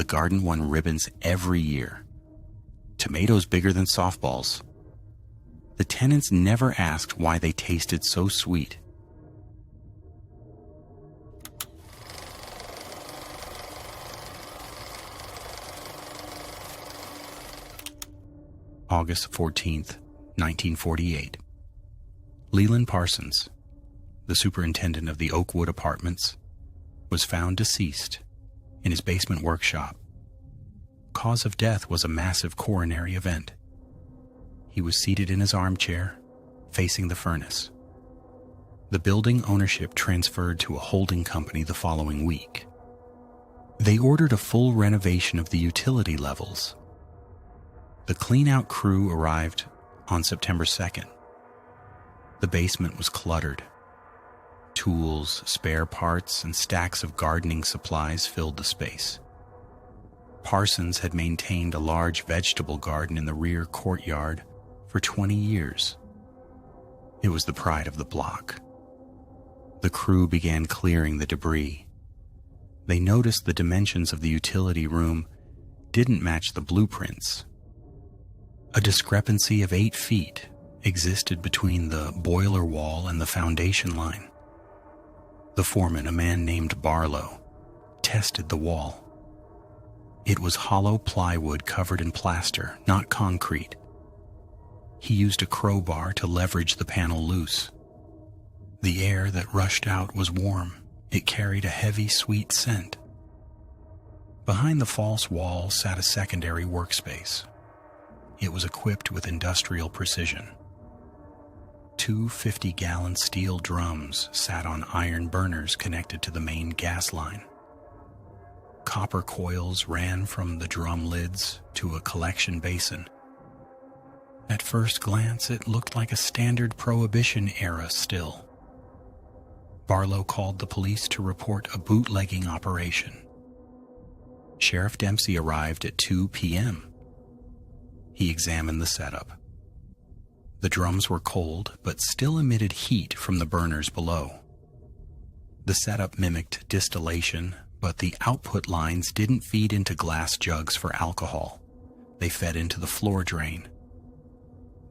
the garden won ribbons every year. Tomatoes bigger than softballs. The tenants never asked why they tasted so sweet. August 14th, 1948. Leland Parsons, the superintendent of the Oakwood Apartments, was found deceased in his basement workshop. Cause of death was a massive coronary event. He was seated in his armchair, facing the furnace. The building ownership transferred to a holding company the following week. They ordered a full renovation of the utility levels. The clean-out crew arrived on September 2nd. The basement was cluttered. Tools, spare parts, and stacks of gardening supplies filled the space. Parsons had maintained a large vegetable garden in the rear courtyard for 20 years. It was the pride of the block. The crew began clearing the debris. They noticed the dimensions of the utility room didn't match the blueprints. A discrepancy of 8 feet existed between the boiler wall and the foundation line. The foreman, a man named Barlow, tested the wall. It was hollow plywood covered in plaster, not concrete. He used a crowbar to leverage the panel loose. The air that rushed out was warm. It carried a heavy, sweet scent. Behind the false wall sat a secondary workspace. It was equipped with industrial precision. 2 50-gallon steel drums sat on iron burners connected to the main gas line. Copper coils ran from the drum lids to a collection basin. At first glance, it looked like a standard Prohibition-era still. Barlow called the police to report a bootlegging operation. Sheriff Dempsey arrived at 2 p.m. He examined the setup. The drums were cold, but still emitted heat from the burners below. The setup mimicked distillation, but the output lines didn't feed into glass jugs for alcohol. They fed into the floor drain.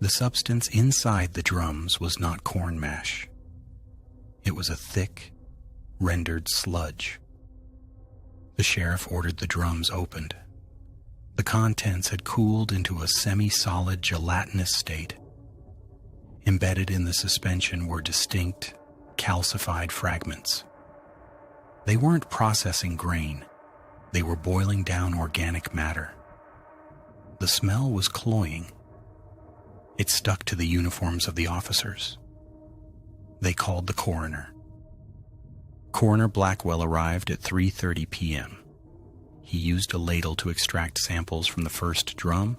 The substance inside the drums was not corn mash. It was a thick, rendered sludge. The sheriff ordered the drums opened. The contents had cooled into a semi-solid gelatinous state. Embedded in the suspension were distinct, calcified fragments. They weren't processing grain. They were boiling down organic matter. The smell was cloying. It stuck to the uniforms of the officers. They called the coroner. Coroner Blackwell arrived at 3:30 p.m. He used a ladle to extract samples from the first drum.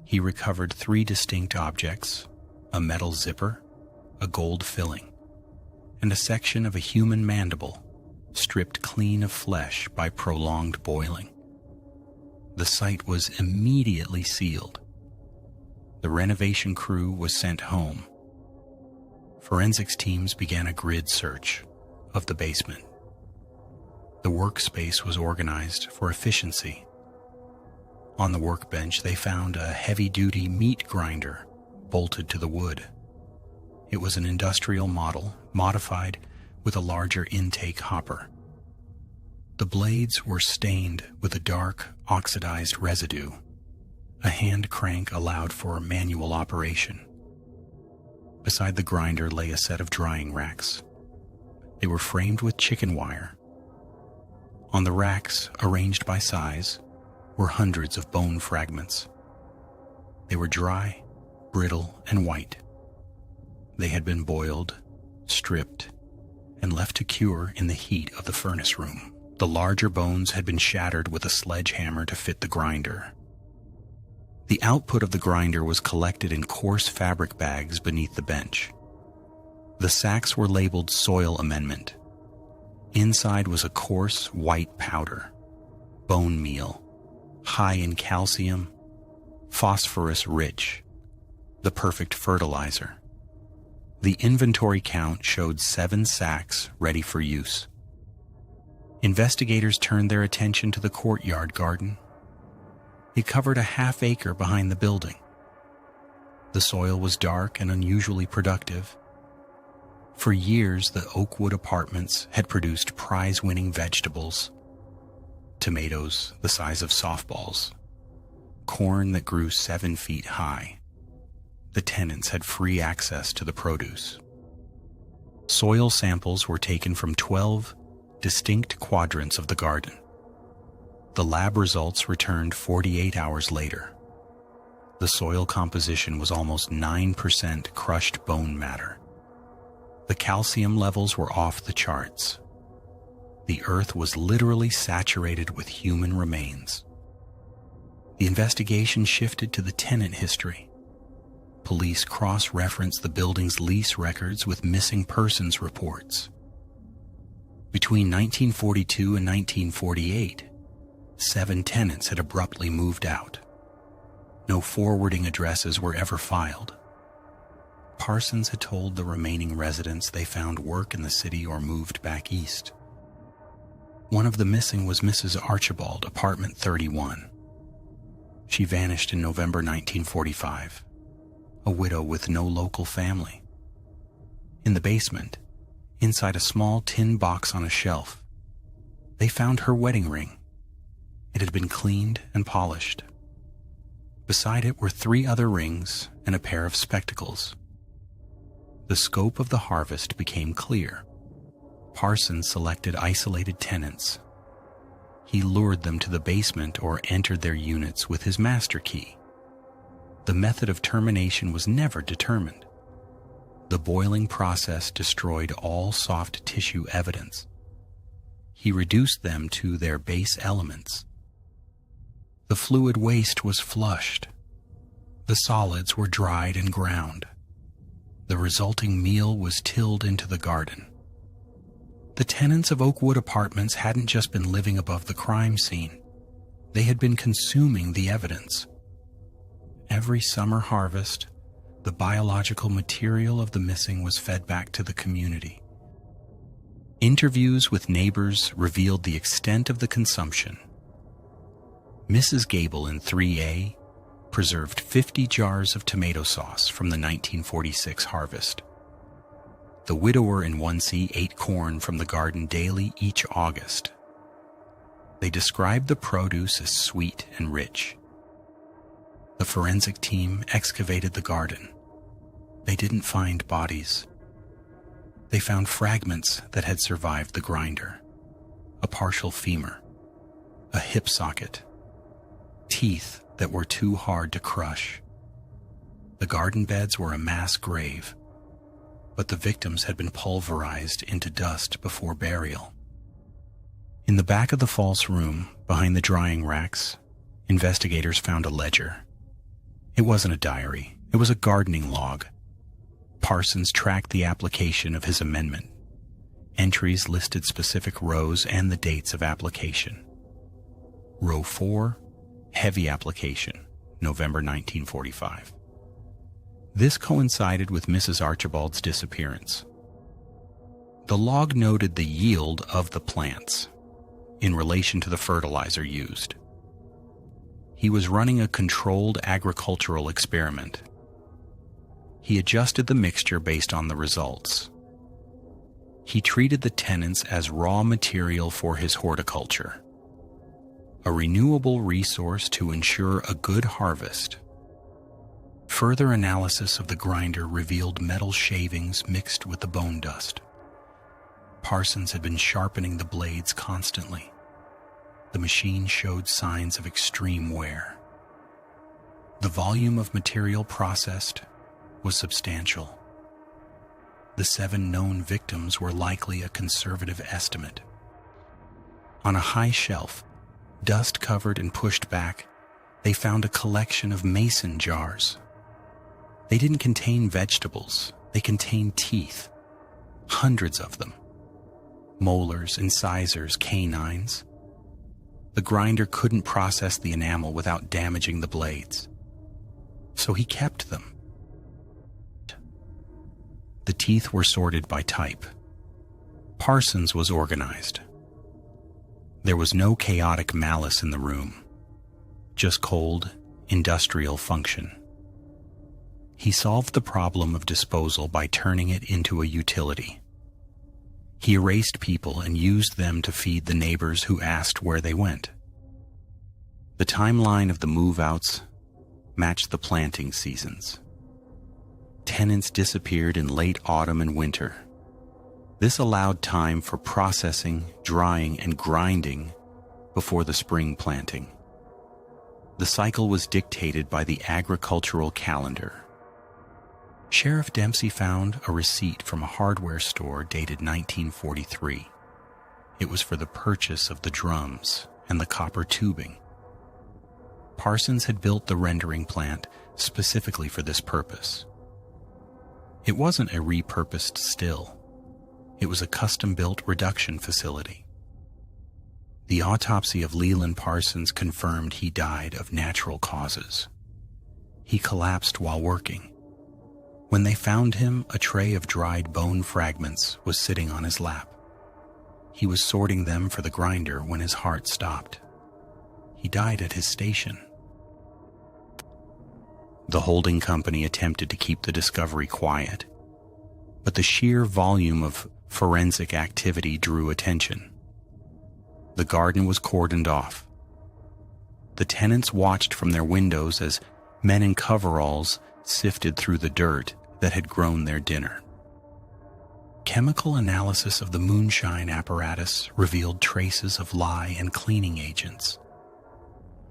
He recovered 3 distinct objects: a metal zipper, a gold filling, and a section of a human mandible, stripped clean of flesh by prolonged boiling. The site was immediately sealed. The renovation crew was sent home. Forensics teams began a grid search of the basement. The workspace was organized for efficiency. On the workbench, they found a heavy-duty meat grinder bolted to the wood. It was an industrial model, modified with a larger intake hopper. The blades were stained with a dark, oxidized residue. A hand crank allowed for manual operation. Beside the grinder lay a set of drying racks. They were framed with chicken wire. On the racks, arranged by size, were hundreds of bone fragments. They were dry, brittle, and white. They had been boiled, stripped, and left to cure in the heat of the furnace room. The larger bones had been shattered with a sledgehammer to fit the grinder. The output of the grinder was collected in coarse fabric bags beneath the bench. The sacks were labeled soil amendment. Inside was a coarse white powder, bone meal, high in calcium, phosphorus rich, the perfect fertilizer. The inventory count showed 7 sacks ready for use. Investigators turned their attention to the courtyard garden. It covered a half-acre behind the building. The soil was dark and unusually productive. For years, the Oakwood Apartments had produced prize-winning vegetables, tomatoes the size of softballs, corn that grew 7 feet high. The tenants had free access to the produce. Soil samples were taken from 12 distinct quadrants of the garden. The lab results returned 48 hours later. The soil composition was almost 9% crushed bone matter. The calcium levels were off the charts. The earth was literally saturated with human remains. The investigation shifted to the tenant history. Police cross-referenced the building's lease records with missing persons reports. Between 1942 and 1948, 7 tenants had abruptly moved out. No forwarding addresses were ever filed. Parsons had told the remaining residents they found work in the city or moved back east. One of the missing was Mrs. Archibald, apartment 31. She vanished in November 1945, a widow with no local family. In the basement, inside a small tin box on a shelf, they found her wedding ring. It had been cleaned and polished. Beside it were 3 other rings and a pair of spectacles. The scope of the harvest became clear. Parsons selected isolated tenants. He lured them to the basement or entered their units with his master key. The method of termination was never determined. The boiling process destroyed all soft tissue evidence. He reduced them to their base elements. The fluid waste was flushed. The solids were dried and ground. The resulting meal was tilled into the garden. The tenants of Oakwood Apartments hadn't just been living above the crime scene. They had been consuming the evidence. Every summer harvest, the biological material of the missing was fed back to the community. Interviews with neighbors revealed the extent of the consumption. Mrs. Gable in 3A preserved 50 jars of tomato sauce from the 1946 harvest. The widower in 1C ate corn from the garden daily each August. They described the produce as sweet and rich. The forensic team excavated the garden. They didn't find bodies. They found fragments that had survived the grinder, a partial femur, a hip socket, teeth that were too hard to crush. The garden beds were a mass grave, but the victims had been pulverized into dust before burial. In the back of the false room, behind the drying racks, investigators found a ledger. It wasn't a diary, it was a gardening log. Parsons tracked the application of his amendment. Entries listed specific rows and the dates of application. Row 4, heavy application, November 1945. This coincided with Mrs. Archibald's disappearance. The log noted the yield of the plants in relation to the fertilizer used. He was running a controlled agricultural experiment. He adjusted the mixture based on the results. He treated the tenants as raw material for his horticulture, a renewable resource to ensure a good harvest. Further analysis of the grinder revealed metal shavings mixed with the bone dust. Parsons had been sharpening the blades constantly. The machine showed signs of extreme wear. The volume of material processed was substantial. The 7 known victims were likely a conservative estimate. On a high shelf, dust-covered and pushed back, they found a collection of mason jars. They didn't contain vegetables, they contained teeth, hundreds of them. Molars, incisors, canines. The grinder couldn't process the enamel without damaging the blades, so he kept them. The teeth were sorted by type. Parsons was organized. There was no chaotic malice in the room, just cold, industrial function. He solved the problem of disposal by turning it into a utility. He erased people and used them to feed the neighbors who asked where they went. The timeline of the move-outs matched the planting seasons. Tenants disappeared in late autumn and winter. This allowed time for processing, drying, and grinding before the spring planting. The cycle was dictated by the agricultural calendar. Sheriff Dempsey found a receipt from a hardware store dated 1943. It was for the purchase of the drums and the copper tubing. Parsons had built the rendering plant specifically for this purpose. It wasn't a repurposed still. It was a custom-built reduction facility. The autopsy of Leland Parsons confirmed he died of natural causes. He collapsed while working. When they found him, a tray of dried bone fragments was sitting on his lap. He was sorting them for the grinder when his heart stopped. He died at his station. The holding company attempted to keep the discovery quiet, but the sheer volume of forensic activity drew attention. The garden was cordoned off. The tenants watched from their windows as men in coveralls sifted through the dirt that had grown their dinner. Chemical analysis of the moonshine apparatus revealed traces of lye and cleaning agents.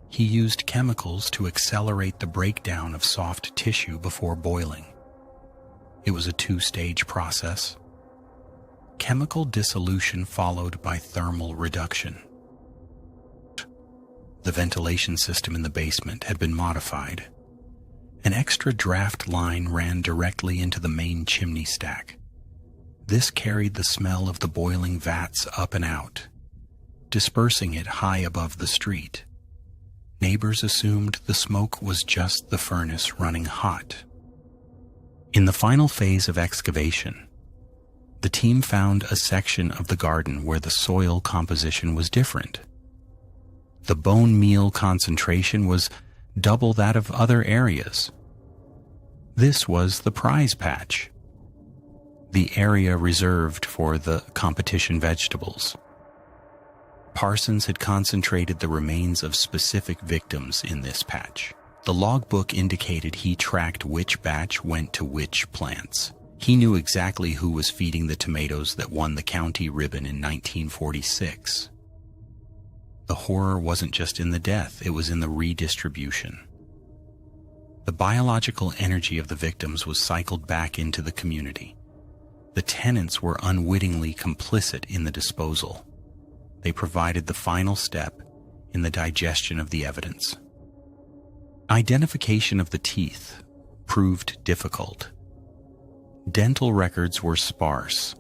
He used chemicals to accelerate the breakdown of soft tissue before boiling. It was a two-stage process. Chemical dissolution followed by thermal reduction. The ventilation system in the basement had been modified. An extra draft line ran directly into the main chimney stack. This carried the smell of the boiling vats up and out, dispersing it high above the street. Neighbors assumed the smoke was just the furnace running hot. In the final phase of excavation, the team found a section of the garden where the soil composition was different. The bone meal concentration was double that of other areas. This was the prize patch, the area reserved for the competition vegetables. Parsons had concentrated the remains of specific victims in this patch. The logbook indicated he tracked which batch went to which plants. He knew exactly who was feeding the tomatoes that won the county ribbon in 1946. The horror wasn't just in the death, it was in the redistribution. The biological energy of the victims was cycled back into the community. The tenants were unwittingly complicit in the disposal. They provided the final step in the digestion of the evidence. Identification of the teeth proved difficult. Dental records were sparse.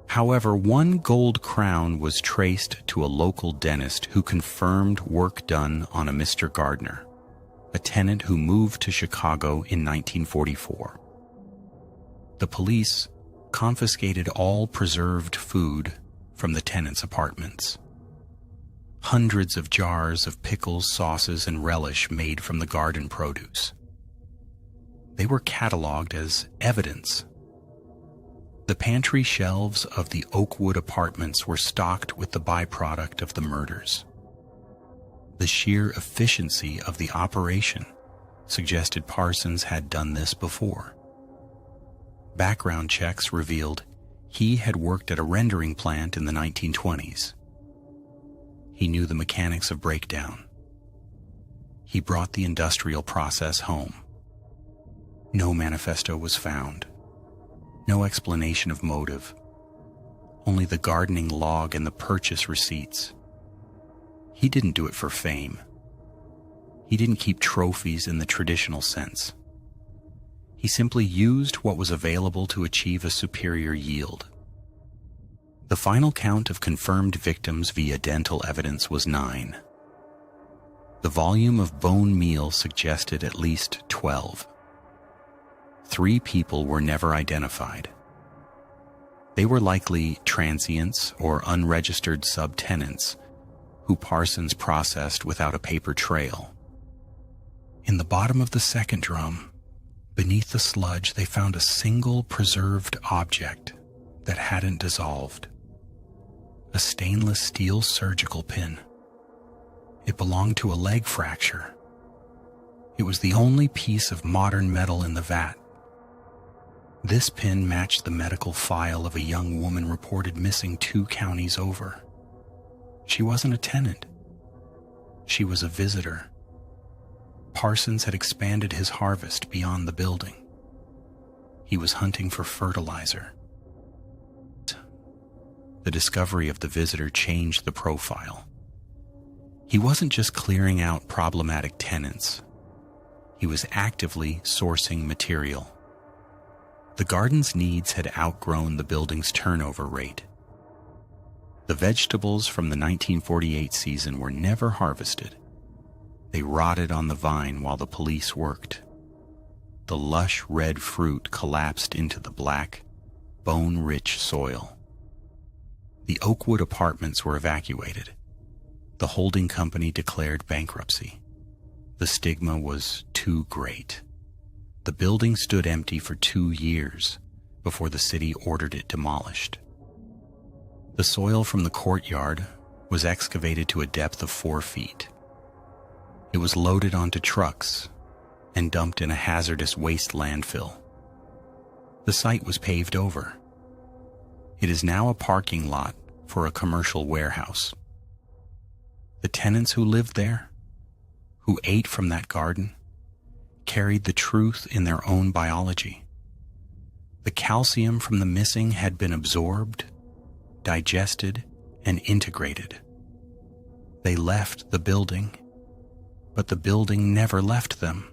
However, one gold crown was traced to a local dentist who confirmed work done on a Mr. Gardner, a tenant who moved to Chicago in 1944. The police confiscated all preserved food from the tenants' apartments. Hundreds of jars of pickles, sauces, and relish made from the garden produce. They were cataloged as evidence. The pantry shelves of the Oakwood Apartments were stocked with the byproduct of the murders. The sheer efficiency of the operation suggested Parsons had done this before. Background checks revealed he had worked at a rendering plant in the 1920s. He knew the mechanics of breakdown. He brought the industrial process home. No manifesto was found. No explanation of motive. Only the gardening log and the purchase receipts. He didn't do it for fame. He didn't keep trophies in the traditional sense. He simply used what was available to achieve a superior yield. The final count of confirmed victims via dental evidence was 9. The volume of bone meal suggested at least 12. 3 people were never identified. They were likely transients or unregistered subtenants who Parsons processed without a paper trail. In the bottom of the second drum, beneath the sludge, they found a single preserved object that hadn't dissolved. A stainless steel surgical pin. It belonged to a leg fracture. It was the only piece of modern metal in the vat. This pin matched the medical file of a young woman reported missing 2 counties over. She wasn't a tenant. She was a visitor. Parsons had expanded his harvest beyond the building. He was hunting for fertilizer. The discovery of the visitor changed the profile. He wasn't just clearing out problematic tenants. He was actively sourcing material. The garden's needs had outgrown the building's turnover rate. The vegetables from the 1948 season were never harvested. They rotted on the vine while the police worked. The lush red fruit collapsed into the black, bone-rich soil. The Oakwood Apartments were evacuated. The holding company declared bankruptcy. The stigma was too great. The building stood empty for 2 years before the city ordered it demolished. The soil from the courtyard was excavated to a depth of 4 feet. It was loaded onto trucks and dumped in a hazardous waste landfill. The site was paved over. It is now a parking lot for a commercial warehouse. The tenants who lived there, who ate from that garden, carried the truth in their own biology. The calcium from the missing had been absorbed, digested, and integrated. They left the building, but the building never left them.